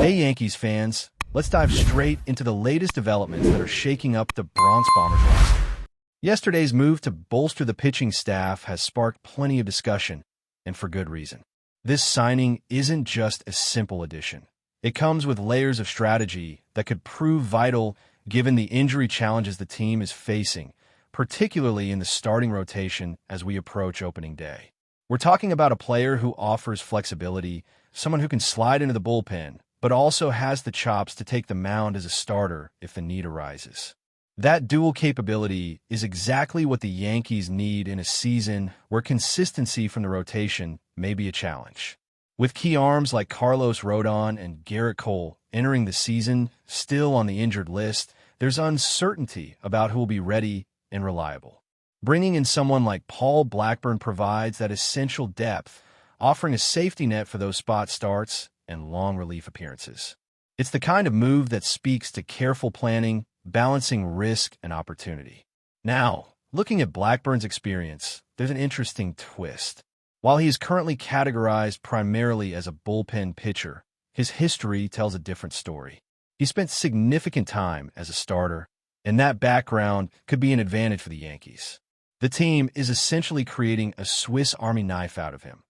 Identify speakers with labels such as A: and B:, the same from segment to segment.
A: Hey Yankees fans, let's dive straight into the latest developments that are shaking up the Bronx Bombers roster. Yesterday's move to bolster the pitching staff has sparked plenty of discussion, and for good reason. This signing isn't just a simple addition. It comes with layers of strategy that could prove vital given the injury challenges the team is facing, particularly in the starting rotation as we approach opening day. We're talking about a player who offers flexibility, someone who can slide into the bullpen, but also has the chops to take the mound as a starter if the need arises. That dual capability is exactly what the Yankees need in a season where consistency from the rotation may be a challenge. With key arms like Carlos Rodon and Garrett Cole entering the season still on the injured list, there's uncertainty about who will be ready and reliable. Bringing in someone like Paul Blackburn provides that essential depth, offering a safety net for those spot starts and long relief appearances. It's the kind of move that speaks to careful planning, balancing risk and opportunity. Now, looking at Blackburn's experience, there's an interesting twist. While he is currently categorized primarily as a bullpen pitcher, his history tells a different story. He spent significant time as a starter, and that background could be an advantage for the Yankees. The team is essentially creating a Swiss Army knife out of him.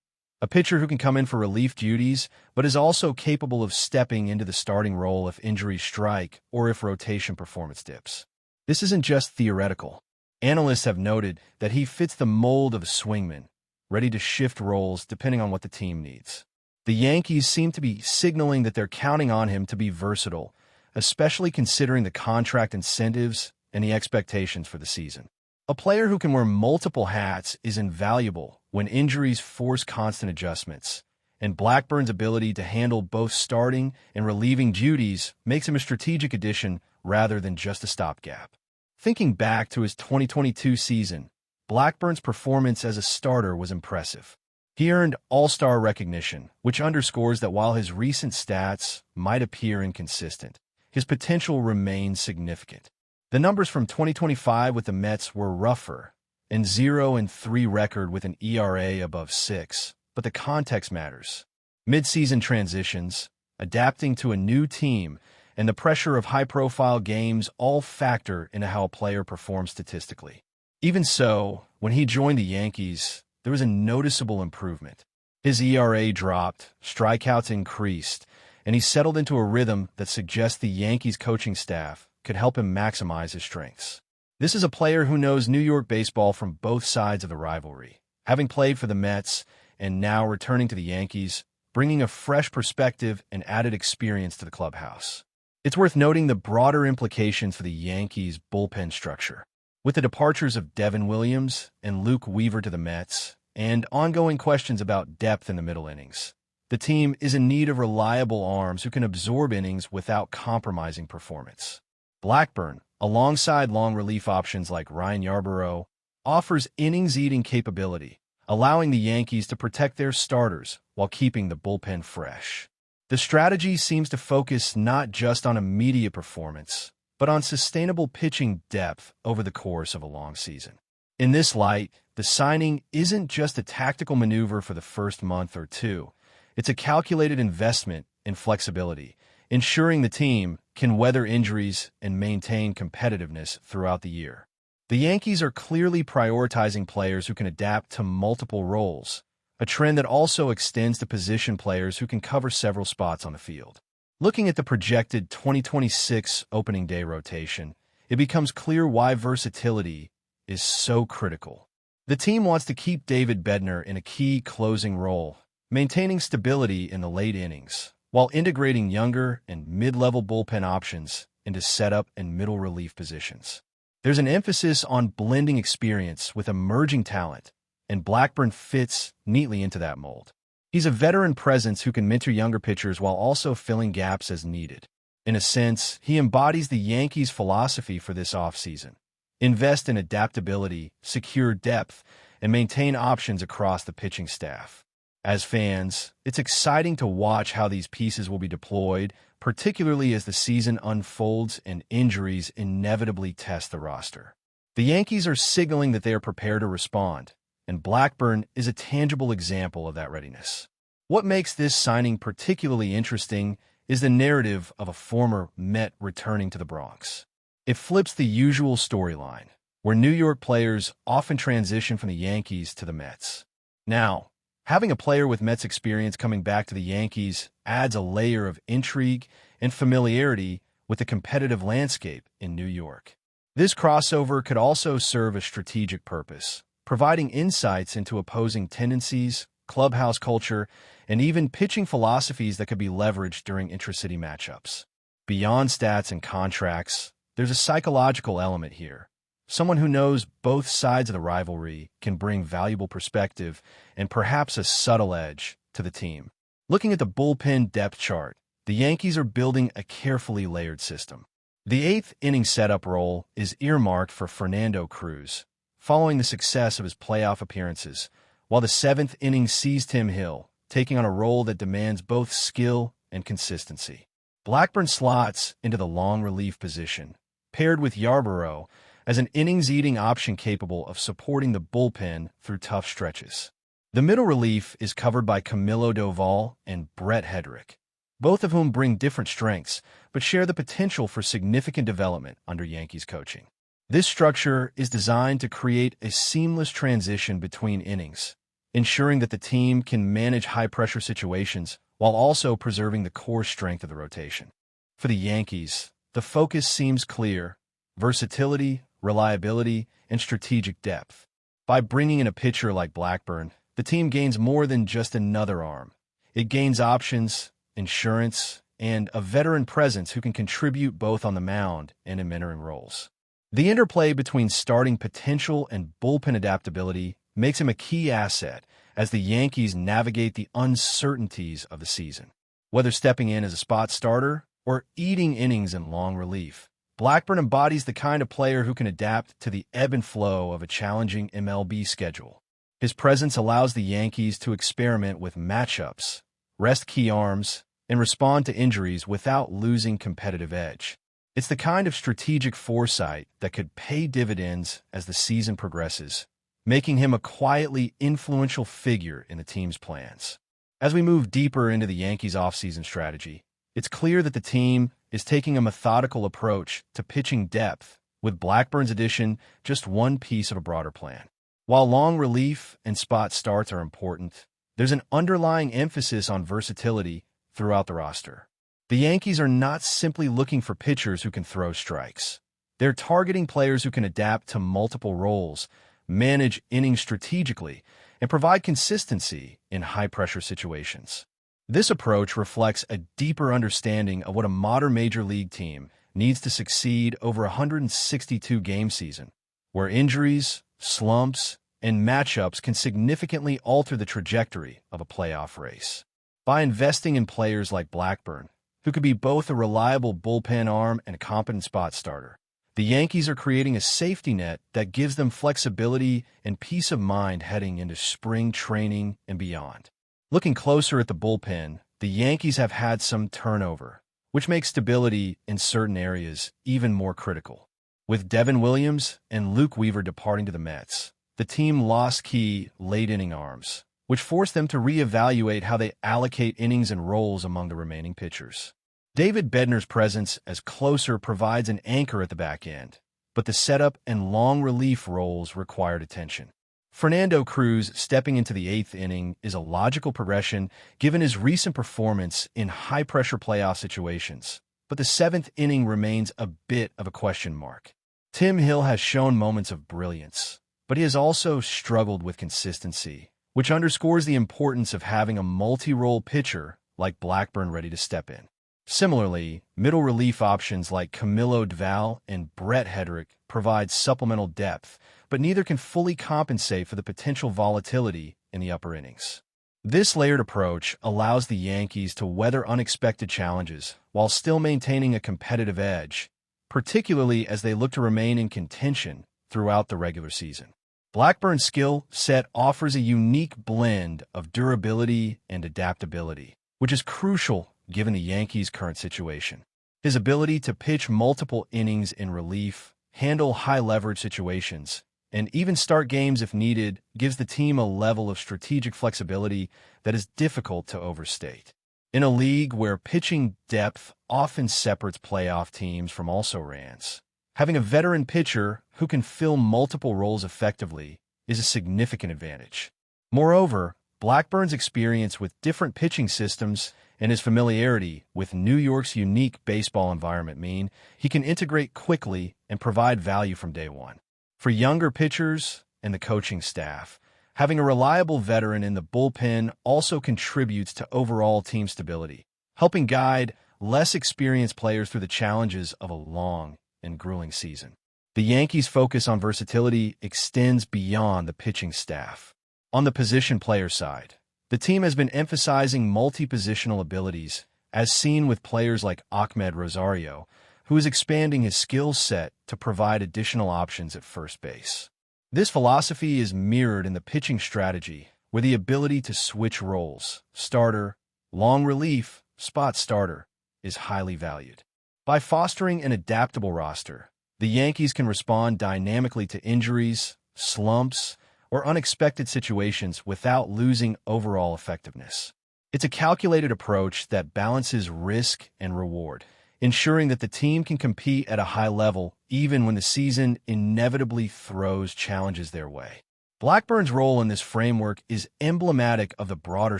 A: A pitcher who can come in for relief duties, but is also capable of stepping into the starting role if injuries strike or if rotation performance dips. This isn't just theoretical. Analysts have noted that he fits the mold of a swingman, ready to shift roles depending on what the team needs. The Yankees seem to be signaling that they're counting on him to be versatile, especially considering the contract incentives and the expectations for the season. A player who can wear multiple hats is invaluable when injuries force constant adjustments, and Blackburn's ability to handle both starting and relieving duties makes him a strategic addition rather than just a stopgap. Thinking back to his 2022 season, Blackburn's performance as a starter was impressive. He earned All-Star recognition, which underscores that while his recent stats might appear inconsistent, his potential remains significant. The numbers from 2025 with the Mets were rougher, and 0-3 record with an ERA above 6, but the context matters. Mid-season transitions, adapting to a new team, and the pressure of high-profile games all factor into how a player performs statistically. Even so, when he joined the Yankees, there was a noticeable improvement. His ERA dropped, strikeouts increased, and he settled into a rhythm that suggests the Yankees coaching staff could help him maximize his strengths. This is a player who knows New York baseball from both sides of the rivalry, having played for the Mets and now returning to the Yankees, bringing a fresh perspective and added experience to the clubhouse. It's worth noting the broader implications for the Yankees' bullpen structure. With the departures of Devin Williams and Luke Weaver to the Mets, and ongoing questions about depth in the middle innings, the team is in need of reliable arms who can absorb innings without compromising performance. Blackburn, alongside long relief options like Ryan Yarbrough, offers innings-eating capability, allowing the Yankees to protect their starters while keeping the bullpen fresh. The strategy seems to focus not just on immediate performance, but on sustainable pitching depth over the course of a long season. In this light, the signing isn't just a tactical maneuver for the first month or two. It's a calculated investment in flexibility, ensuring the team can weather injuries and maintain competitiveness throughout the year. The Yankees are clearly prioritizing players who can adapt to multiple roles, a trend that also extends to position players who can cover several spots on the field. Looking at the projected 2026 opening day rotation, it becomes clear why versatility is so critical. The team wants to keep David Bednar in a key closing role, maintaining stability in the late innings, while integrating younger and mid-level bullpen options into setup and middle relief positions. There's an emphasis on blending experience with emerging talent, and Blackburn fits neatly into that mold. He's a veteran presence who can mentor younger pitchers while also filling gaps as needed. In a sense, he embodies the Yankees' philosophy for this offseason. Invest in adaptability, secure depth, and maintain options across the pitching staff. As fans, it's exciting to watch how these pieces will be deployed, particularly as the season unfolds and injuries inevitably test the roster. The Yankees are signaling that they are prepared to respond, and Blackburn is a tangible example of that readiness. What makes this signing particularly interesting is the narrative of a former Met returning to the Bronx. It flips the usual storyline, where New York players often transition from the Yankees to the Mets. Now, having a player with Mets experience coming back to the Yankees adds a layer of intrigue and familiarity with the competitive landscape in New York. This crossover could also serve a strategic purpose, providing insights into opposing tendencies, clubhouse culture, and even pitching philosophies that could be leveraged during intracity matchups. Beyond stats and contracts, there's a psychological element here. Someone who knows both sides of the rivalry can bring valuable perspective and perhaps a subtle edge to the team. Looking at the bullpen depth chart, the Yankees are building a carefully layered system. The eighth-inning setup role is earmarked for Fernando Cruz, following the success of his playoff appearances, while the seventh inning sees Tim Hill, taking on a role that demands both skill and consistency. Blackburn slots into the long relief position, paired with Yarborough as an innings-eating option capable of supporting the bullpen through tough stretches. The middle relief is covered by Camilo Doval and Brett Hedrick, both of whom bring different strengths but share the potential for significant development under Yankees coaching. This structure is designed to create a seamless transition between innings, ensuring that the team can manage high-pressure situations while also preserving the core strength of the rotation. For the Yankees, the focus seems clear: versatility, reliability, and strategic depth. By bringing in a pitcher like Blackburn, the team gains more than just another arm. It gains options, insurance, and a veteran presence who can contribute both on the mound and in mentoring roles. The interplay between starting potential and bullpen adaptability makes him a key asset as the Yankees navigate the uncertainties of the season. Whether stepping in as a spot starter or eating innings in long relief, Blackburn embodies the kind of player who can adapt to the ebb and flow of a challenging MLB schedule. His presence allows the Yankees to experiment with matchups, rest key arms, and respond to injuries without losing competitive edge. It's the kind of strategic foresight that could pay dividends as the season progresses, making him a quietly influential figure in the team's plans. As we move deeper into the Yankees' offseason strategy, it's clear that the team is taking a methodical approach to pitching depth, with Blackburn's addition just one piece of a broader plan. While long relief and spot starts are important, there's an underlying emphasis on versatility throughout the roster. The Yankees are not simply looking for pitchers who can throw strikes. They're targeting players who can adapt to multiple roles, manage innings strategically, and provide consistency in high-pressure situations. This approach reflects a deeper understanding of what a modern major league team needs to succeed over a 162-game season, where injuries, slumps, and matchups can significantly alter the trajectory of a playoff race. By investing in players like Blackburn, who could be both a reliable bullpen arm and a competent spot starter, the Yankees are creating a safety net that gives them flexibility and peace of mind heading into spring training and beyond. Looking closer at the bullpen, the Yankees have had some turnover, which makes stability in certain areas even more critical. With Devin Williams and Luke Weaver departing to the Mets, the team lost key late-inning arms, which forced them to reevaluate how they allocate innings and roles among the remaining pitchers. David Bednar's presence as closer provides an anchor at the back end, but the setup and long relief roles required attention. Fernando Cruz stepping into the eighth inning is a logical progression given his recent performance in high-pressure playoff situations, but the seventh inning remains a bit of a question mark. Tim Hill has shown moments of brilliance, but he has also struggled with consistency, which underscores the importance of having a multi-role pitcher like Blackburn ready to step in. Similarly, middle relief options like Camilo Doval and Brett Hedrick provide supplemental depth, but neither can fully compensate for the potential volatility in the upper innings. This layered approach allows the Yankees to weather unexpected challenges while still maintaining a competitive edge, particularly as they look to remain in contention throughout the regular season. Blackburn's skill set offers a unique blend of durability and adaptability, which is crucial given the Yankees' current situation. His ability to pitch multiple innings in relief, handle high-leverage situations, and even start games if needed gives the team a level of strategic flexibility that is difficult to overstate. In a league where pitching depth often separates playoff teams from also-rans, having a veteran pitcher who can fill multiple roles effectively is a significant advantage. Moreover, Blackburn's experience with different pitching systems and his familiarity with New York's unique baseball environment mean he can integrate quickly and provide value from day one. For younger pitchers and the coaching staff, having a reliable veteran in the bullpen also contributes to overall team stability, helping guide less experienced players through the challenges of a long and grueling season. The Yankees' focus on versatility extends beyond the pitching staff. On the position player side, the team has been emphasizing multi-positional abilities, as seen with players like Ahmed Rosario, who is expanding his skill set to provide additional options at first base. This philosophy is mirrored in the pitching strategy, where the ability to switch roles, starter, long relief, spot starter, is highly valued. By fostering an adaptable roster, the Yankees can respond dynamically to injuries, slumps, or unexpected situations without losing overall effectiveness. It's a calculated approach that balances risk and reward, ensuring that the team can compete at a high level even when the season inevitably throws challenges their way. Blackburn's role in this framework is emblematic of the broader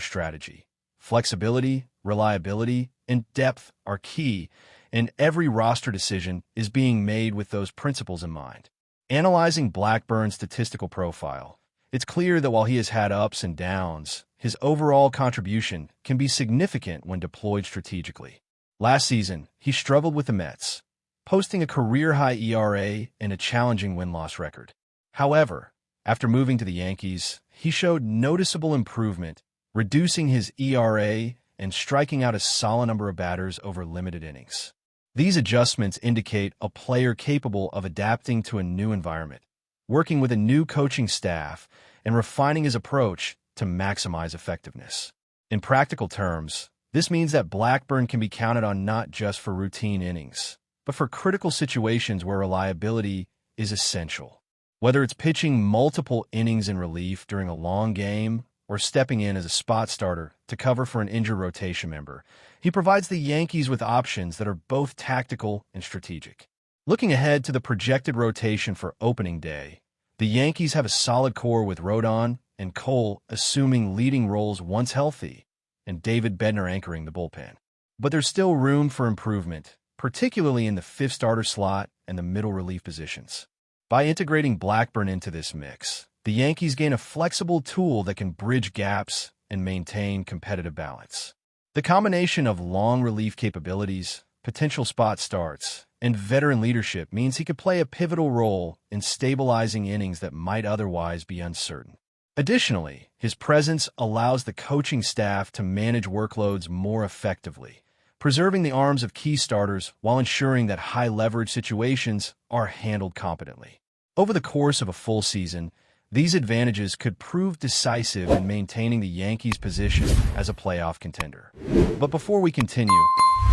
A: strategy. Flexibility, reliability, and depth are key, and every roster decision is being made with those principles in mind. Analyzing Blackburn's statistical profile, it's clear that while he has had ups and downs, his overall contribution can be significant when deployed strategically. Last season, he struggled with the Mets, posting a career-high ERA and a challenging win-loss record. However, after moving to the Yankees, he showed noticeable improvement, reducing his ERA and striking out a solid number of batters over limited innings. These adjustments indicate a player capable of adapting to a new environment, working with a new coaching staff, and refining his approach to maximize effectiveness. In practical terms, this means that Blackburn can be counted on not just for routine innings, but for critical situations where reliability is essential. Whether it's pitching multiple innings in relief during a long game or stepping in as a spot starter to cover for an injured rotation member, he provides the Yankees with options that are both tactical and strategic. Looking ahead to the projected rotation for opening day, the Yankees have a solid core with Rodon and Cole assuming leading roles once healthy, and David Bednar anchoring the bullpen. But there's still room for improvement, particularly in the fifth starter slot and the middle relief positions. By integrating Blackburn into this mix, the Yankees gain a flexible tool that can bridge gaps and maintain competitive balance. The combination of long relief capabilities, potential spot starts, and veteran leadership means he could play a pivotal role in stabilizing innings that might otherwise be uncertain. Additionally, his presence allows the coaching staff to manage workloads more effectively, preserving the arms of key starters while ensuring that high-leverage situations are handled competently. Over the course of a full season, these advantages could prove decisive in maintaining the Yankees' position as a playoff contender. But before we continue,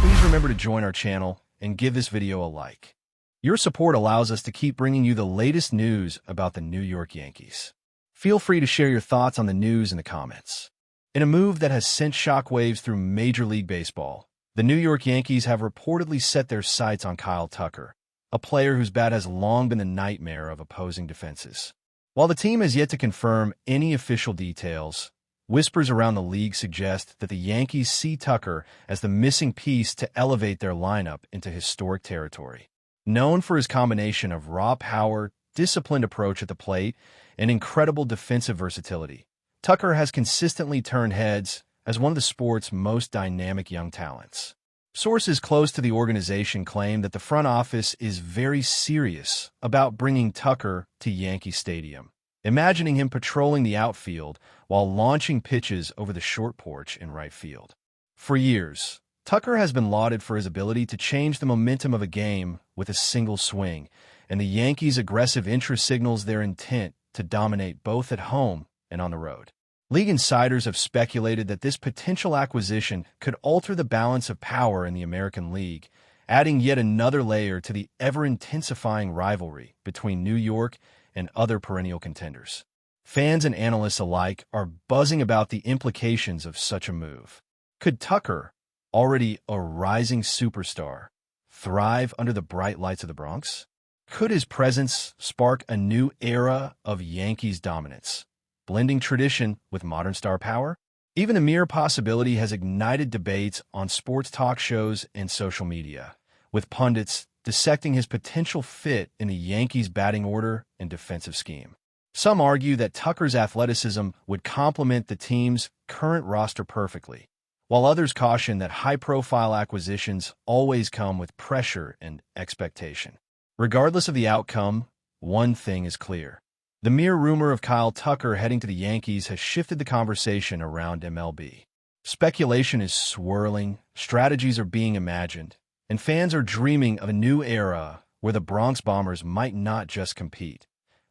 A: please remember to join our channel and give this video a like. Your support allows us to keep bringing you the latest news about the New York Yankees. Feel free to share your thoughts on the news in the comments. In a move that has sent shockwaves through Major League Baseball, the New York Yankees have reportedly set their sights on Kyle Tucker, a player whose bat has long been the nightmare of opposing defenses. While the team has yet to confirm any official details, whispers around the league suggest that the Yankees see Tucker as the missing piece to elevate their lineup into historic territory. Known for his combination of raw power, disciplined approach at the plate, and incredible defensive versatility, Tucker has consistently turned heads as one of the sport's most dynamic young talents. Sources close to the organization claim that the front office is very serious about bringing Tucker to Yankee Stadium, imagining him patrolling the outfield while launching pitches over the short porch in right field. For years, Tucker has been lauded for his ability to change the momentum of a game with a single swing, and the Yankees' aggressive interest signals their intent to dominate both at home and on the road. League insiders have speculated that this potential acquisition could alter the balance of power in the American League, adding yet another layer to the ever-intensifying rivalry between New York and other perennial contenders. Fans and analysts alike are buzzing about the implications of such a move. Could Tucker, already a rising superstar, thrive under the bright lights of the Bronx? Could his presence spark a new era of Yankees dominance, blending tradition with modern star power? Even a mere possibility has ignited debates on sports talk shows and social media, with pundits dissecting his potential fit in the Yankees' batting order and defensive scheme. Some argue that Tucker's athleticism would complement the team's current roster perfectly, while others caution that high-profile acquisitions always come with pressure and expectation. Regardless of the outcome, one thing is clear. The mere rumor of Kyle Tucker heading to the Yankees has shifted the conversation around MLB. Speculation is swirling, strategies are being imagined, and fans are dreaming of a new era where the Bronx Bombers might not just compete.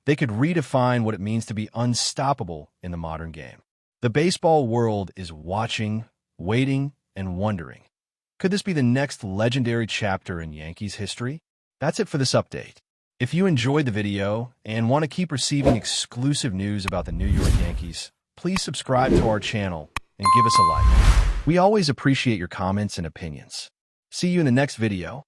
A: They could redefine what it means to be unstoppable in the modern game. The baseball world is watching, waiting, and wondering. Could this be the next legendary chapter in Yankees history? That's it for this update. If you enjoyed the video and want to keep receiving exclusive news about the New York Yankees, please subscribe to our channel and give us a like. We always appreciate your comments and opinions. See you in the next video.